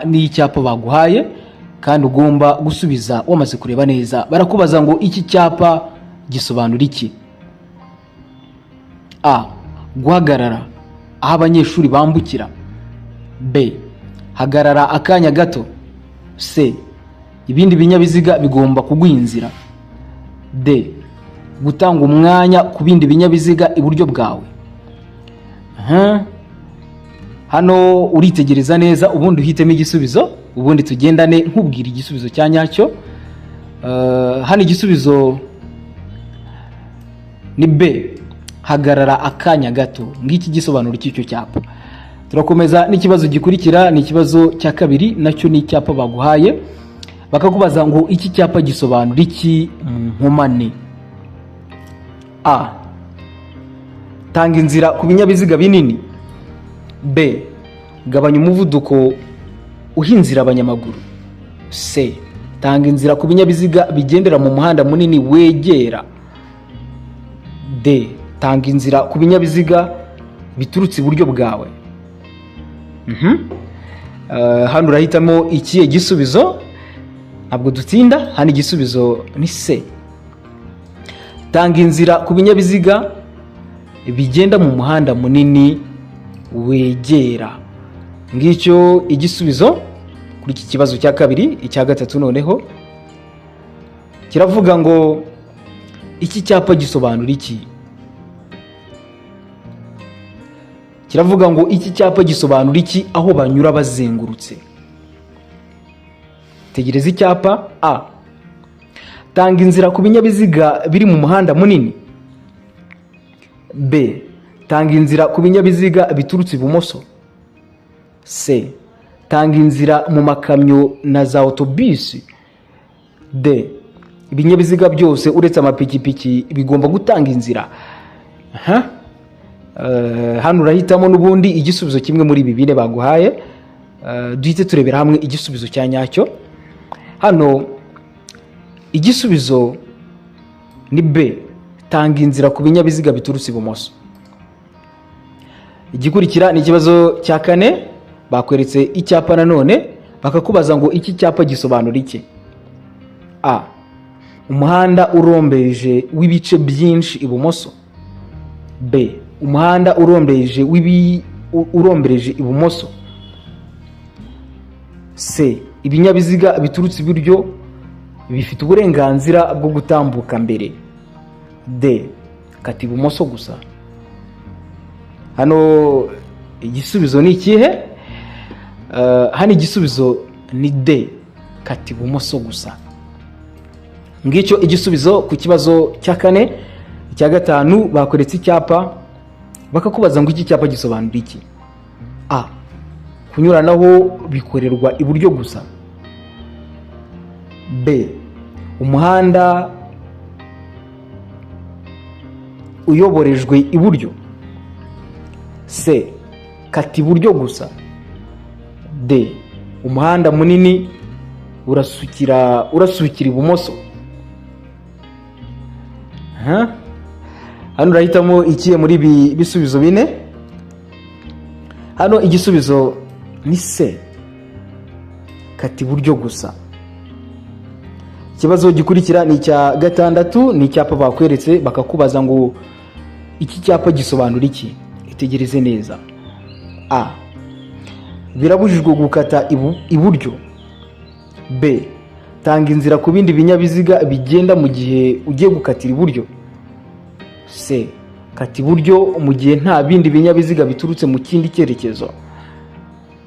n'icyapa baguhaye kandi ugomba gusubiza wamaze kureba neza. Barakubaza ngo iki cyapa gisobanura iki? A. Guhagarara aho abanyeshuri bambukira. B. Hagarara akanya gato. C. Ibindi binyabiziga bigomba kuguha inzira. D. Gutanga umwanya ku bindi binyabiziga iburyo bwawe. Hano uritegereza neza ubundi uhitemo igisubizo, ubundi tugendane nkubwira igisubizo cya nyacyo. Hano igisubizo ni B. Hagarara akanya gato. Ngiki gisobanura cy'icyo cyapa. Turakomeza n'ikibazo gikurikira, ni ikibazo cya kabiri, nacyo ni icyapa baguhaye bakakubaza ngo iki cyapa gisobanura iki mu nkomane. A. Tanga inzira ku binyabiziga binini. B. Gabanya umuvuduko uhinzira abanyamaguru. C. Tanga inzira ku binyabiziga bigendera mu muhanda munini wegera. D. Tanga inzira ku binyabiziga biturutse iburyo bwawe. Hano urahitamo ikihe gisubizo? Ntabwo dutinda, hano igisubizo ni C. Tanga inzira ku binyabiziga bigenda mu muhanda munini wegera. Ngicyo igisubizo kuri iki kibazo cya kabiri. Icya gatatu noneho kiravuga ngo iki cyapa gisobanura iki? Kiravuga ngo iki cyapa gisobanura iki aho banyura bazengurutse. Tegereza icyapa. A. Tanga inzira ku binyabiziga biri mu muhanda munini. B. Tanga inzira ku binyabiziga biturutse ibumoso. C. Tanga inzira mu makamyo na za autobus. D. Ibinyabiziga byose uretse amapikipiki bigomba gutanga inzira. Hano urahitamo n'ubundi igisubizo kimwe muri ibi bine baguhaye. Duhite turebera hamwe igisubizo cya nyacyo. Hano igisubizo ni B. Tanga inzira ku binyabiziga biturutse ibumoso. Igikurikira ni ikibazo cya kane, bakweretse icyapa nanone bakakubaza ngo iki cyapa gisobanura iki? A. Umuhanda urombereje w'ibice byinshi ibumoso. B. Umuhanda urombereje urombereje ibumoso. C. Ibinyabiziga biturutse iburyo bifite uburenganzira bwo gutambuka mbere. D. Kata ibumoso gusa. Hano igisubizo ni ikihe? Hano igisubizo ni D. Kata ibumoso gusa. Ngicyo igisubizo ku kibazo cya kane. Icya gatanu bakoretse icyapa bakakubaza ngo iki cyapa gisobanura iki? A. Kunyuranaho bikorerwa iburyo gusa. B. Umuhanda uyoborejwe iburyo. C. Kata iburyo gusa. D. Umuhanda munini urasukira ibumoso. Hano urahitamo ikihe muri ibi bisubizo bine? Hano igisubizo ni C. Kata iburyo gusa. Ikibazo gikurikira ni icya gatandatu, ni icyapa bakweretse bakakubaza ngo iki cyapa gisobanura iki? Itegereze neza. A. Birabujijwe gukata iburyo. B. Tanga inzira ku bindi binyabiziga bigenda mu gihe ugiye gukatira iburyo. C. Kata iburyo mu gihe nta bindi binyabiziga biturutse mu kindi cyerekezo.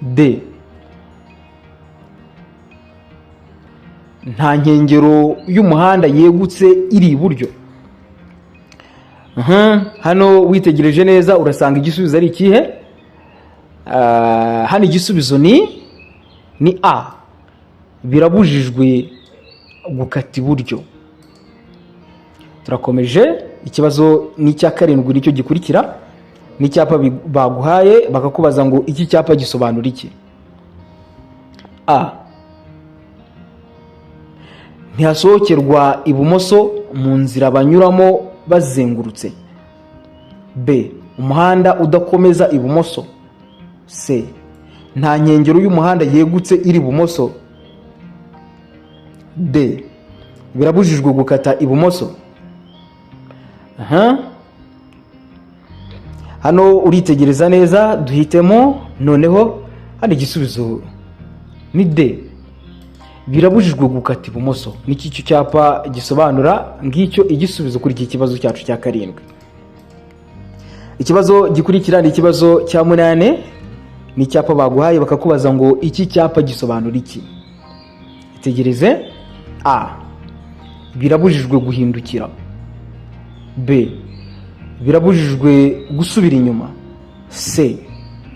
D. Nta nkengero y'umuhanda yegutse iri iburyo. Hano witegereje neza urasanga igisubizo ari ikihe? Hano igisubizo ni A. Birabujijwe gukata iburyo. Turakomeje. Ikibazo ni icya karindwi, nicyo gikurikira. Ni icyapa baguhaye bakakubaza ngo iki cyapa gisobanura iki? A. Ntihasohokerwa ibumoso mu nzira banyuramo bazengurutse. B. Umuhanda udakomeza ibumoso. C. nta nkengero y'umuhanda yegutse iri ibumoso. D. Birabujijwe gukata ibumoso. Hano uritegereza neza, duhitemo noneho. Hano igisubizo ni D. Birabujijwe gukata ibumoso. Niki cyo cyapa gisobanura, ngicyo igisubizo kuri iki kibazo cyacu cya 7. Ikibazo gikurikira ni ikibazo cya 8. Ni cyapa baguhaye bakakubaza ngo iki cyapa gisobanura iki. Itegereze. A. Birabujijwe guhindukira. B. Birabujijwe gusubira inyuma. C.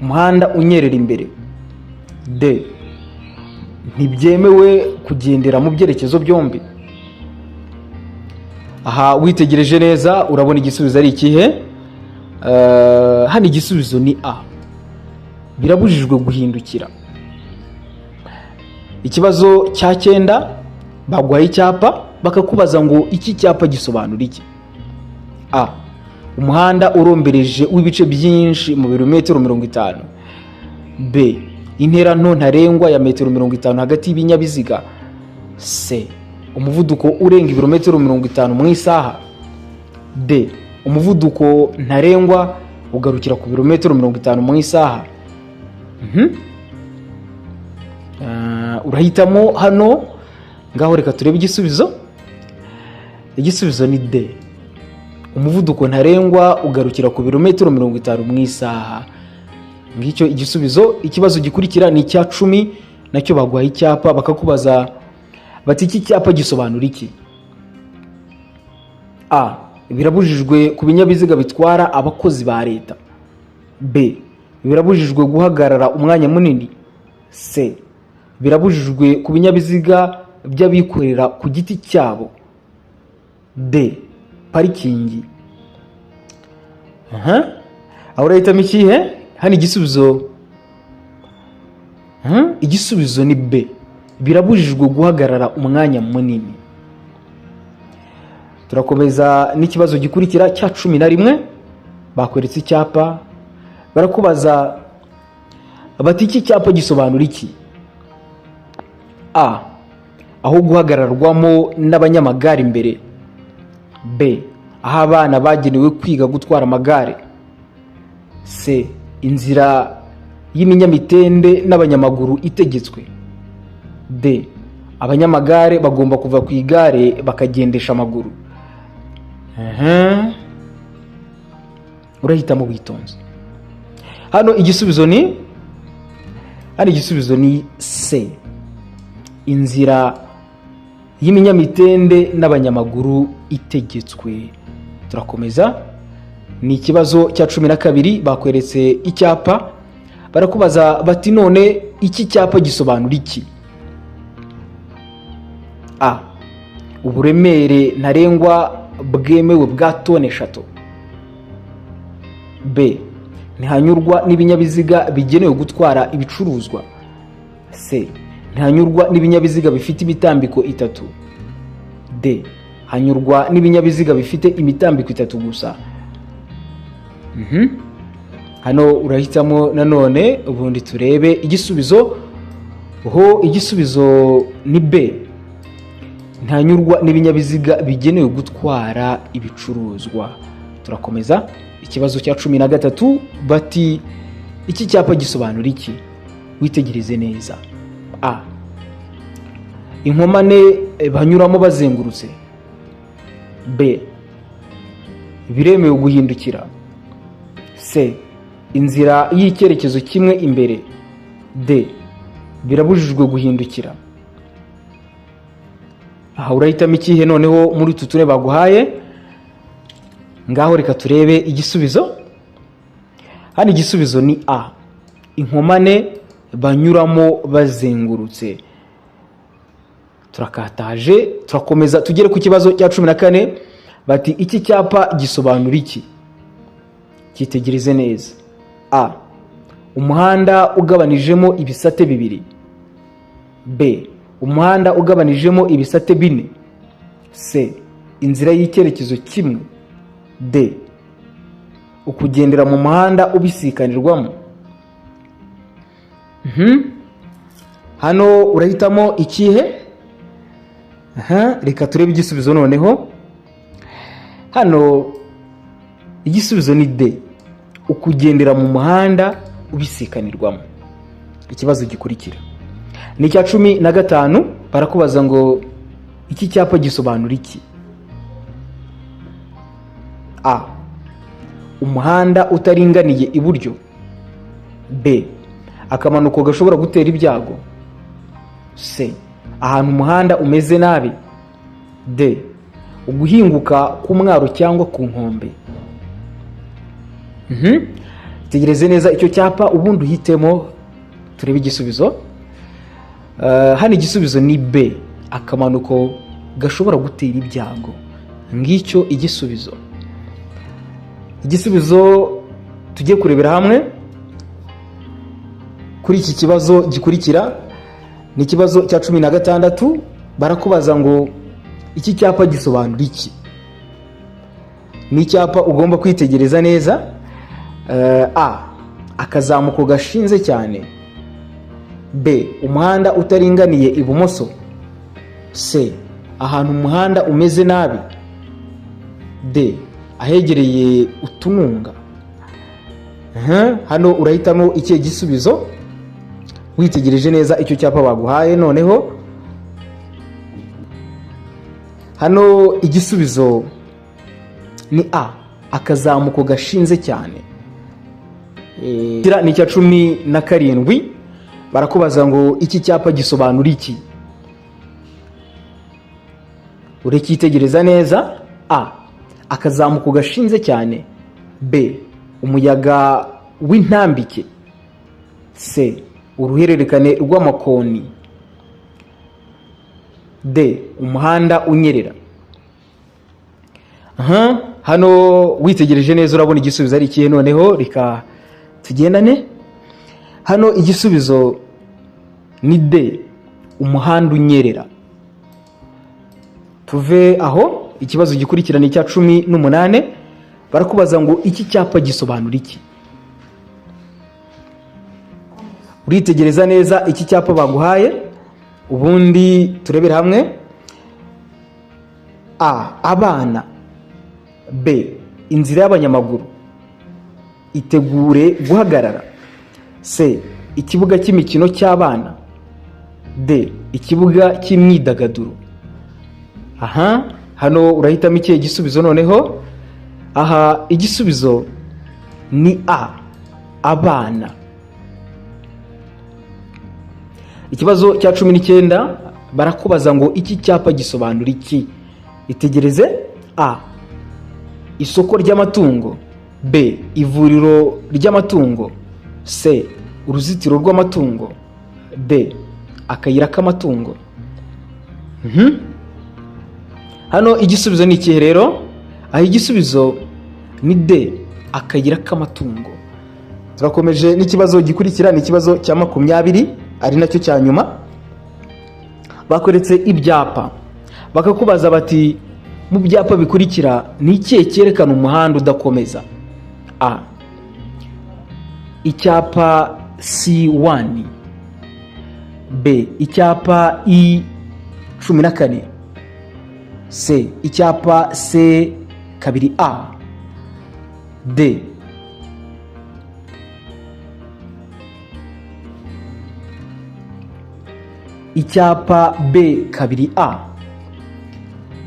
Umuhanda unyerera imbere. D. Ntibyemewe kugendera mu byerekezo byombi. Aha witegereje neza urabona igisubizo ari ikihe? Hano igisubizo ni A. Birabujijwe guhindukira. Ikibazo cya 9 baguhaye icyapa bakakubaza ngo iki cyapa gisobanura iki. A. Umuhanda urombereje w'ibice byinshi mu birometero 50. B. Intera nto ntarengwa ya metero 50 hagati y'ibinyabiziga. C. Umuvuduko urenga ibirometero 50 mu isaha. D. Umuvuduko ntarengwa ugarukira ku birometero 50 mu isaha. Urahitamo hano. Ngaho reka turebe igisubizo. Igisubizo ni D. Umuvuduko ntarengwa ugarukira ku birometero 50 mu isaha. Ngicyo igisubizo. Ikibazo gikurikira ni icya 10, nacyo baguhaye icyapa bakakubaza bati iki cyapa gisobanura iki. A. Birabujijwe ku binyabiziga bitwara abakozi ba leta. B. Birabujijwe guhagarara umwanya munini. C. Birabujijwe ku binyabiziga by'abikorera ku giti cyabo. D. Parikingi. Aho urahitamo ikihe? Hano igisubizo igisubizo ni B. Birabujijwe guhagarara umwanya munini. Turakomeza n'ikibazo gikurikira cya 11. Bakweretse icyapa barakubaza bati iki cyapa gisobanura iki. A. Aho guhagararwamo n'abanyamagare imbere. B. Aho abana bagenewe kwiga gutwara amagare. C. Inzira y'ibinyamitende n'abanyamaguru itegetswe. D. Abanyamagare bagomba kuva ku igare bakagendesha amaguru. Urahitamo witonze. Hano igisubizo ni C. Inzira y'ibinyamitende n'abanyamaguru itegetswe. Turakomeza. Ni ikibazo cya 12. Bakweretse icyapa barakubaza bati none iki cyapa gisobanura iki. A. Uburemere ntarengwa bwemewe bwa tone 3. B. Ntihanyurwa n'ibinyabiziga bigenewe gutwara ibicuruzwa. C. Ntihanyurwa n'ibinyabiziga bifite imitambiko 3. D. Hanyurwa n'ibinyabiziga bifite imitambiko 3 gusa. Hano urahitamo nanone ubundi turebe igisubizo. Igisubizo ni B. Ntihanyurwa n'ibinyabiziga bigenewe gutwara ibicuruzwa. Turakomeza. Ikibazo cya 13 bati iki cyapa gisobanura iki. Witegereze neza. A. Inkomane banyuramo bazengurutse. B. Biremewe guhindukira. C. Inzira y'icyerekezo kimwe imbere. D. Birabujijwe guhindukira. Aha urahitamo ikihe noneho muri utu tune baguhaye. Ngaho reka turebe igisubizo. Hano igisubizo ni A. Inkomane banyuramo bazengurutse. Turakataje. Turakomeza tugere ku kibazo cya 14. Bati iki cyapa gisobanura iki. Kitegereze neza. A. Umuhanda ugabanijemo ibisate 2. B. Umuhanda ugabanijemo ibisate 4. C. Inzira y'icyerekezo kimwe. D. Ukugendera mu muhanda ubisikanirwamo. hano urahitamo ikihe? Reka turebe igisubizo noneho. Hano igisubizo ni D, ukugendera mu muhanda ubisikanirwamo. Ikibazo gikurikira ni icya 15, barakubaza ngo iki cyapa gisobanura iki? A, umuhanda utaringaniye iburyo. B, akamanuko gashobora gutera ibyago. C, ahantu umuhanda umeze nabi. D, uguhinguka ku mwaro cyangwa ku nkombe. Tegereze neza icyo cyapa ubundi uhitemo, turebe igisubizo. Hano igisubizo ni B, akamanuko gashobora gutera ibyago. Ngicyo igisubizo. Igisubizo tugiye kurebera hamwe kuri iki kibazo gikurikira ni ikibazo cya 16, barakubaza ngo iki cyapa gisobanura iki? Ni icyapa ugomba kwitegereza neza. A, akazamuko gashinze cyane. B, umuhanda utaringaniye ibumoso. C, ahantu umuhanda umeze nabi. D, ahegereye utununga. Hano urahitamo ikihe gisubizo witegereje neza icyo cyapa baguhaye. Noneho hano igisubizo ni A, akazamuko gashinze cyane. Ni icya 17, barakubaza ngo iki cyapa gisobanura iki? Urekitegereza neza. A, akazamuko gashinze cyane. B, umuyaga w'intambike. C, uruhererekane rw'amakoni. D, umuhanda unyerera. Hano witegereje neza urabona igisubizo ari ikihe? Noneho reka tugendane. Hano igisubizo ni D, umuhanda unyerera. Tuve aho, ikibazo gikurikirana icya 18, barakubaza ngo iki cyapa gisobanura iki? Uritegereza neza iki cyapa baguhaye ubundi turebera hamwe. A, abana. B, inzira y'abanyamaguru, itegure guhagarara. C, ikibuga cy'imikino cy'abana. D, ikibuga cy'imyidagaduro. Hano urahitamo ikihe gisubizo noneho? Aha igisubizo ni A, abana. Ikibazo cya 19, barakubaza ngo iki cyapa gisobanura iki? Itegereze. A, isoko ry'amatungo. B, ivuriro ry'amatungo. C, uruzitiro rw'amatungo. D, akayira k'amatungo. Hano igisubizo ni ikihe rero? Aho igisubizo ni D, akayira k'amatungo. Turakomeje n'ikibazo gikurikira, ni ikibazo cya 20, ari nacyo cya nyuma. Bakoretse ibyapa, bakakubaza bati mu byapa bikurikira ni ikihe cyerekana umuhanda udakomeza? A, icyapa C1. B, icyapa I14. C, icyapa C2A. D, icyapa B2A.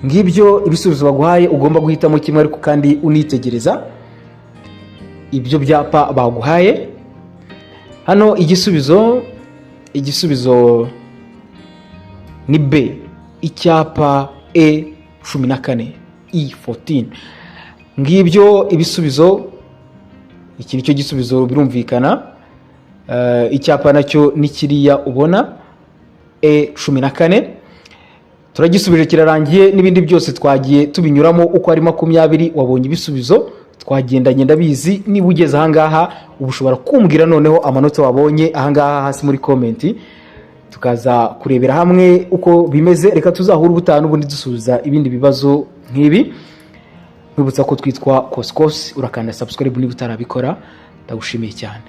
Ngibyo ibisubizo baguhaye, ugomba guhitamo kimwe ariko kandi unitegereza ibyo byapa baguhaye. Hano igisubizo ni B, icyapa E14, E14. Ngibyo ibisubizo, iki nicyo gisubizo birumvikana. Icyapa nacyo ni kiriya ubona E14. Turagisubije kirarangiye, n'ibindi byose twagiye tubinyuramo uko ari 20 wabonye ibisubizo twagendanye. Ndabizi niba ugeze ahangaha ubushobora kumbwira noneho amanota wabonye ahangaha hasi muri comment, tukaza kurebera hamwe uko bimeze. Reka tuzahura ubutaha n'ubundi dusubiza ibindi bibazo nk'ibi. Nkwibutsa ko twitwa Koskos, urakanda subscribe niba utarabikora. Ndagushimiye cyane.